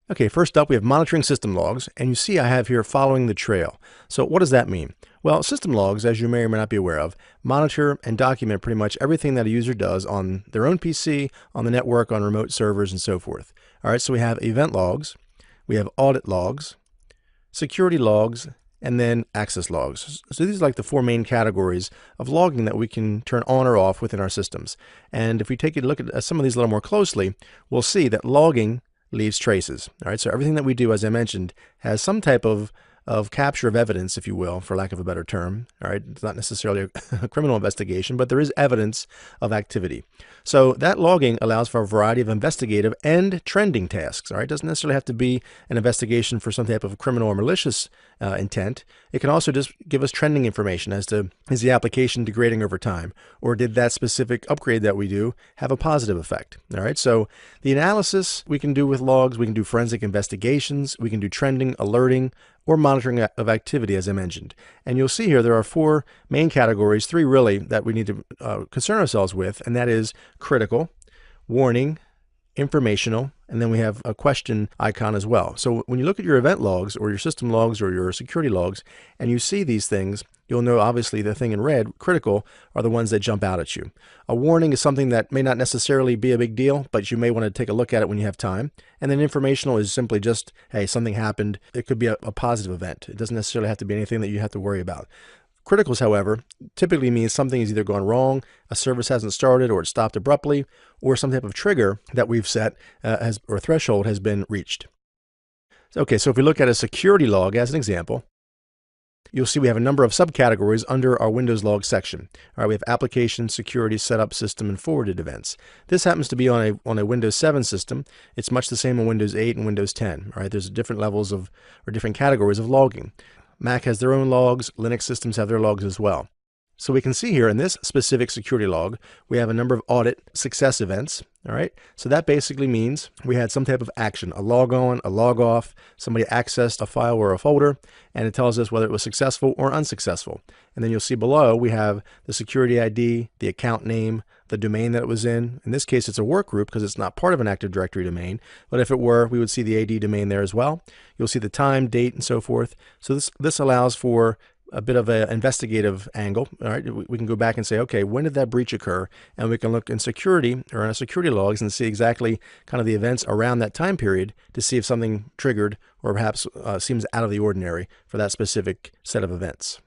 Okay, first up we have monitoring system logs, and you see I have here following the trail. So what does that mean? Well, system logs, as you may or may not be aware of, monitor and document pretty much everything that a user does on their own PC, on the network, on remote servers, and so forth. All right, so we have event logs, we have audit logs, security logs, and then access logs. So these are like the four main categories of logging that we can turn on or off within our systems. And if we take a look at some of these a little more closely, we'll see that logging leaves traces. All right, so everything that we do, as I mentioned, has some type of capture of evidence, if you will, for lack of a better term. All right, it's not necessarily a criminal investigation, but there is evidence of activity. So that logging allows for a variety of investigative and trending tasks. All right, it doesn't necessarily have to be an investigation for some type of criminal or malicious intent. It can also just give us trending information as to, is the application degrading over time, or did that specific upgrade that we do have a positive effect? All right, so the analysis we can do with logs, we can do forensic investigations, we can do trending, alerting, or monitoring of activity, as I mentioned. And you'll see here there are four main categories, three really, that we need to concern ourselves with, and that is critical, warning, informational, and then we have a question icon as well. So when you look at your event logs or your system logs or your security logs and you see these things, you'll know obviously the thing in red, critical, are the ones that jump out at you. A warning is something that may not necessarily be a big deal, but you may want to take a look at it when you have time. And then informational is simply just, hey, something happened. It could be a positive event. It doesn't necessarily have to be anything that you have to worry about. Criticals, however, typically means something has either gone wrong, a service hasn't started, or it stopped abruptly, or some type of trigger that we've set or threshold has been reached. Okay, so if we look at a security log as an example, you'll see we have a number of subcategories under our Windows log section. All right, we have application, security, setup, system, and forwarded events. This happens to be on a Windows 7 system. It's much the same on Windows 8 and Windows 10. All right, there's different levels of or different categories of logging. Mac has their own logs, Linux systems have their logs as well. So we can see here in this specific security log, we have a number of audit success events. All right, so that basically means we had some type of action, a log on, a log off, somebody accessed a file or a folder, and it tells us whether it was successful or unsuccessful. And then you'll see below we have the security ID, the account name, the domain that it was in. In this case, it's a work group because it's not part of an Active Directory domain, but if it were, we would see the AD domain there as well. You'll see the time, date, and so forth. So this allows for a bit of an investigative angle. All right, we can go back and say, okay, when did that breach occur? And we can look in security or in our security logs and see exactly kind of the events around that time period to see if something triggered or perhaps seems out of the ordinary for that specific set of events.